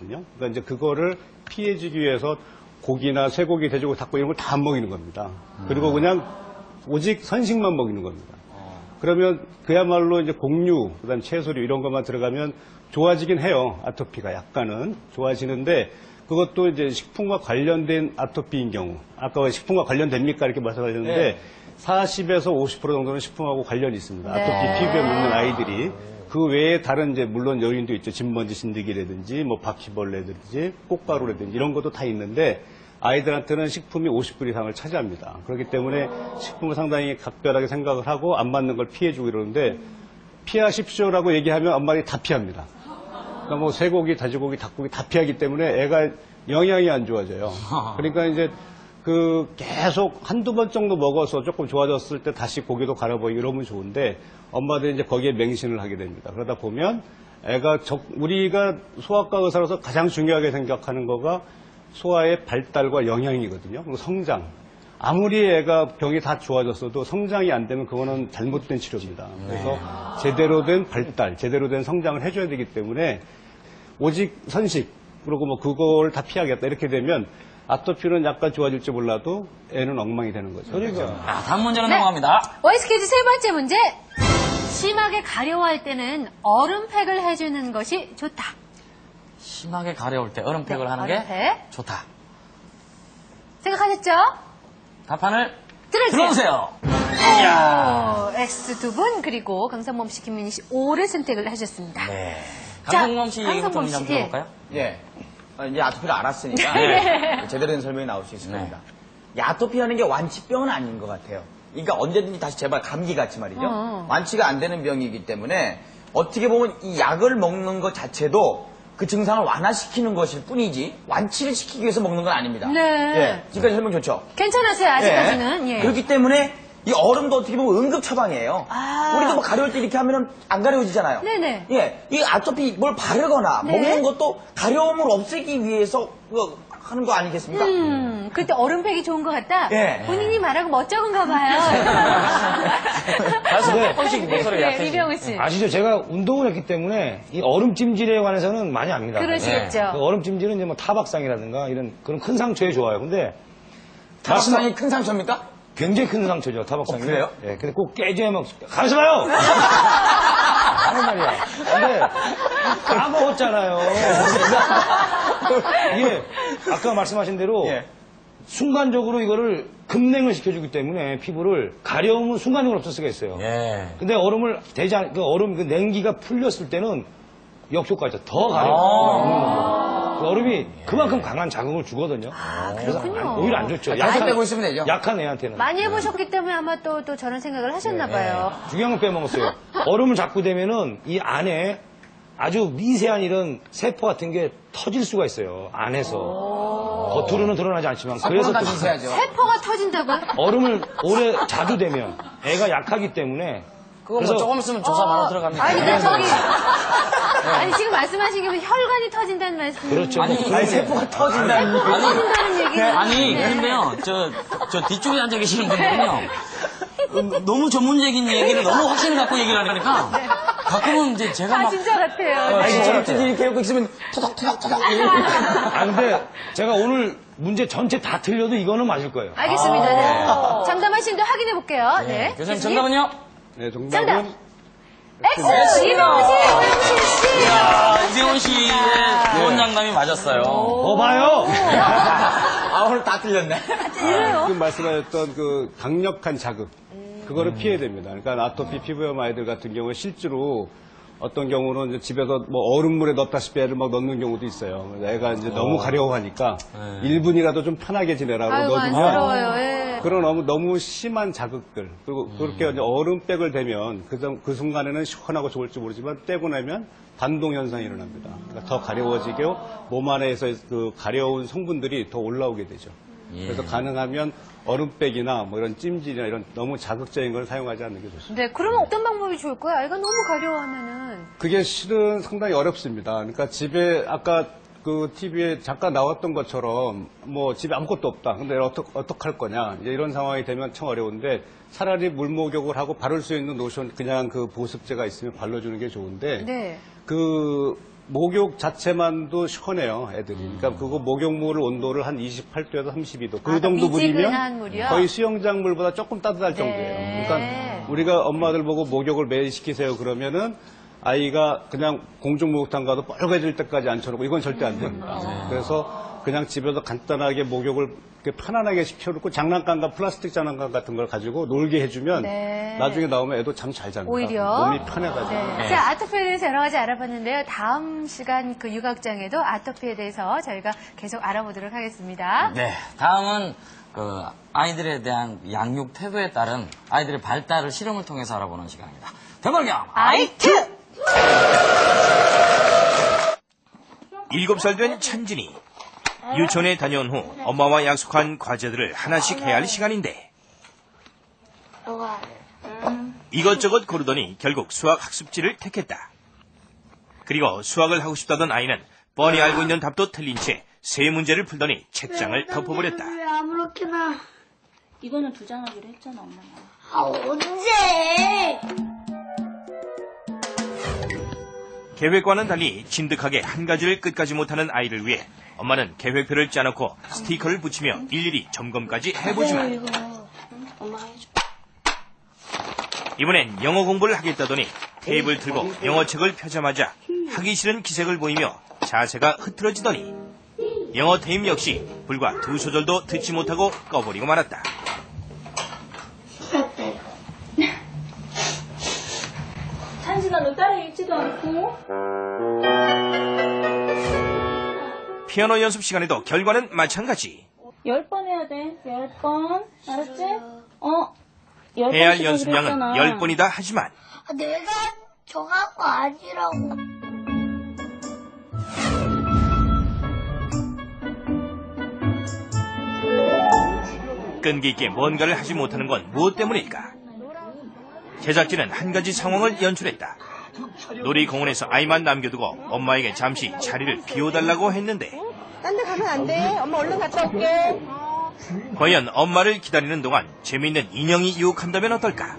있거든요. 그러니까 이제 그거를 피해주기 위해서 고기나 쇠고기, 돼지고기, 닭고기 이런 걸 다 안 먹이는 겁니다. 그리고 그냥 오직 선식만 먹이는 겁니다. 그러면 그야말로 이제 곡류, 그다음 채소류 이런 것만 들어가면 좋아지긴 해요. 아토피가 약간은 좋아지는데 그것도 이제 식품과 관련된 아토피인 경우, 아까 식품과 관련됩니까 이렇게 말씀하셨는데 네. 40에서 50% 정도는 식품하고 관련이 있습니다. 네. 아토피 피부에 묻는 아이들이 그 외에 다른 이제 물론 요인도 있죠. 진먼지 진드기라든지 뭐 바퀴벌레라든지 꽃가루라든지 이런 것도 다 있는데 아이들한테는 식품이 50% 이상을 차지합니다. 그렇기 때문에 식품을 상당히 각별하게 생각을 하고 안 맞는 걸 피해주고 이러는데 피하십시오라고 얘기하면 엄마들이 다 피합니다. 그러니까 뭐 쇠고기, 돼지고기, 닭고기 다 피하기 때문에 애가 영양이 안 좋아져요. 그러니까 이제 그 계속 한두 번 정도 먹어서 조금 좋아졌을 때 다시 고기도 갈아보이고 이러면 좋은데 엄마들이 이제 거기에 맹신을 하게 됩니다. 그러다 보면 애가 우리가 소아과 의사로서 가장 중요하게 생각하는 거가 소아의 발달과 영양이거든요. 그리고 성장. 아무리 애가 병이 다 좋아졌어도 성장이 안 되면 그거는 잘못된 치료입니다. 그래서 제대로 된 발달, 제대로 된 성장을 해줘야 되기 때문에 오직 선식, 그리고 뭐 그걸 다 피하겠다 이렇게 되면 아토피는 약간 좋아질지 몰라도 애는 엉망이 되는 거죠. 그러니까. 다음 문제로 넘어갑니다. 와이스 퀴즈 세 번째 문제. 심하게 가려워할 때는 얼음팩을 해주는 것이 좋다. 심하게 가려울 때 얼음팩을 네, 하는 얼음팩. 게 좋다. 생각하셨죠? 답판을 들어주세요. 들어주세요. X 두 분, 그리고 강성범 씨, 김민희 씨, O를 선택을 하셨습니다. 네. 자, 강성범 씨 얘기부터 강성범 한번 씨, 들어볼까요? 예. 이제 아토피를 알았으니까 네. 제대로 된 설명이 나올 수 있을 네. 겁니다. 이 아토피라는 게 완치병은 아닌 것 같아요. 그러니까 언제든지 다시 제발 감기같이 말이죠. 완치가 안 되는 병이기 때문에 어떻게 보면 이 약을 먹는 것 자체도 그 증상을 완화시키는 것일 뿐이지 완치를 시키기 위해서 먹는 건 아닙니다. 네. 예. 지금까지 설명 좋죠? 괜찮으세요, 아직까지는? 예. 그렇기 때문에 이 얼음도 어떻게 보면 응급 처방이에요. 아. 우리도 뭐 가려울 때 이렇게 하면은 안 가려워지잖아요. 네네. 예, 이 아토피 뭘 바르거나 네. 먹는 것도 가려움을 없애기 위해서 하는 거 아니겠습니까? 그때 얼음팩이 좋은 것 같다? 예. 본인이 말하고 멋쩍은가 봐요. 그래서 조금씩 목소리 네, 약해지죠. 이병우 씨. 아시죠? 제가 운동을 했기 때문에 이 얼음찜질에 관해서는 많이 압니다. 그러시겠죠. 그 얼음찜질은 이제 뭐 타박상이라든가 이런 그런 큰 상처에 좋아요. 근데 타박상이 큰 상처입니까? 굉장히 큰 상처죠, 타박상이. 그래요? 예, 근데 꼭 깨져야 막 가만있어 봐요! 하는 말이야. 근데 까먹었잖아요. 이게 아까 말씀하신 대로 예. 순간적으로 이거를 급냉을 시켜주기 때문에 피부를 가려움은 순간적으로 없을 수가 있어요. 예. 근데 얼음을 그 얼음 그 냉기가 풀렸을 때는 역효과죠. 더 가려. 그 얼음이 그만큼 강한 자극을 주거든요. 그래서 그렇군요. 오히려 안 좋죠. 약간 빼고 있으면 되죠. 약한 애한테는. 많이 해보셨기 때문에 아마 또 저런 생각을 하셨나 봐요. 중요한 건 빼먹었어요. 얼음을 잡고 되면은 이 안에 아주 미세한 이런 세포 같은 게 터질 수가 있어요. 안에서. 겉으로는 드러나지 않지만. 그래서 다 또 미세하죠. 세포가 터진다고요? 얼음을 오래 자주 되면 애가 약하기 때문에 그거 그래서- 뭐 조금 있으면 조사 바로 들어갑니다. 아니, 근데 저기. 아니, 지금 말씀하신 게 혈관이 터진다는 말씀. 그렇죠. 아니, 뭐 아니, 세포가 터진다는 세포가 터진다는 얘기는. 아니, 네. 그런데요, 저 뒤쪽에 앉아 계시는 분들은요, 너무 전문적인 얘기를 너무 확신을 갖고 얘기를 하니까, 가끔은 이제 제가 아, 막, 진짜 같아요. 아니, 네. 얼음찜질 이렇게 하고 있으면 토닥토닥토닥. 아, 근데 제가 오늘 문제 전체 다 틀려도 이거는 맞을 거예요. 알겠습니다. 네. 장담하시는데 확인해 볼게요. 네. 교수님 정답은요? 네, 정답. 정답은 X! 이병우 씨, 오영신 씨. 이야, 이병훈 씨의 좋은 장담이 맞았어요. 봐요. 아, 오늘 다 틀렸네. 이래요? 지금 말씀하셨던 그 강력한 자극 그거를 피해야 됩니다. 그러니까 아토피 피부염 아이들 같은 경우에 실제로 어떤 경우는 이제 집에서 뭐 얼음물에 넣다시피 애를 막 넣는 경우도 있어요. 애가 이제 너무 가려워하니까 1분이라도 좀 편하게 지내라고 아이고, 넣어주면 안쓰러워요. 예. 그런 너무 심한 자극들 그리고 그렇게 이제 얼음백을 대면 그 순간에는 시원하고 좋을지 모르지만 떼고 나면 반동 현상이 일어납니다. 그러니까 더 가려워지고 몸 안에서 그 가려운 성분들이 더 올라오게 되죠. 그래서 가능하면 얼음백이나 뭐 이런 찜질이나 이런 너무 자극적인 걸 사용하지 않는 게 좋습니다. 네, 그러면 어떤 방법이 좋을까요? 아이가 너무 가려워하면은. 그게 실은 상당히 어렵습니다. 그러니까 집에 아까 그 TV에 잠깐 나왔던 것처럼 뭐 집에 아무것도 없다. 근데 어떡할 거냐. 이제 이런 상황이 되면 참 어려운데 차라리 물목욕을 하고 바를 수 있는 로션 그냥 그 보습제가 있으면 발라주는 게 좋은데 네. 그 목욕 자체만도 시원해요, 애들이. 그러니까 그거 목욕물 온도를 한 28도에서 32도. 그 정도 미지근한 물이면 물이요? 거의 수영장 물보다 조금 따뜻할 정도예요. 그러니까 우리가 엄마들 보고 목욕을 매일 시키세요 그러면은 아이가 그냥 공중목욕탕 가도 빨개질 때까지 앉혀놓고 이건 절대 안 됩니다. 그래서 그냥 집에서 간단하게 목욕을 이렇게 편안하게 시켜놓고 장난감과 플라스틱 장난감 같은 걸 가지고 놀게 해주면 네. 나중에 나오면 애도 잠 잘 잡니다. 오히려 몸이 편해가지고. 네. 자, 아토피에 대해서 여러 가지 알아봤는데요. 다음 시간 그 육아학장에도 아토피에 대해서 저희가 계속 알아보도록 하겠습니다. 네, 다음은 그 아이들에 대한 양육 태도에 따른 아이들의 발달을 실험을 통해서 알아보는 시간입니다. 대발경 아이트! 7살 된 찬진이 유치원에 다녀온 후 엄마와 약속한 과제들을 하나씩 해야 할 시간인데 이것저것 고르더니 결국 수학 학습지를 택했다. 그리고 수학을 하고 싶다던 아이는 뻔히 알고 있는 답도 틀린 채 세 문제를 풀더니 책장을 덮어버렸다. 왜 아무렇게나. 이거는 2장 하기로 했잖아, 엄마가. 아, 언제? 계획과는 달리 진득하게 한 가지를 끝까지 못하는 아이를 위해 엄마는 계획표를 짜놓고 스티커를 붙이며 일일이 점검까지 해보지만 이거. 엄마가 해줘. 이번엔 영어 공부를 하겠다더니 테이블 들고 영어책을 펴자마자 하기 싫은 기색을 보이며 자세가 흐트러지더니 영어 테임 역시 불과 2소절도 듣지 못하고 꺼버리고 말았다. 찬진아, 너 따라 읽지도 않고? 피아노 연습 시간에도 결과는 마찬가지. 10번 해야 돼. 10번. 알았지? 10번 해야 할 연습량은 10번이다 하지만 아, 내가 정한 거 아니라고. 끈기 있게 뭔가를 하지 못하는 건 무엇 때문일까? 제작진은 한 가지 상황을 연출했다. 놀이공원에서 아이만 남겨두고 엄마에게 잠시 자리를 비워달라고 했는데 딴 데 가면 안 돼. 엄마 얼른 갔다 올게. 과연 엄마를 기다리는 동안 재미있는 인형이 유혹한다면 어떨까?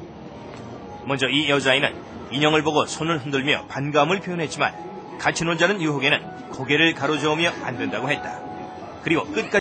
먼저 이 여자아이는 인형을 보고 손을 흔들며 반감을 표현했지만 같이 놀자는 유혹에는 고개를 가로저으며 안 된다고 했다. 그리고 끝까지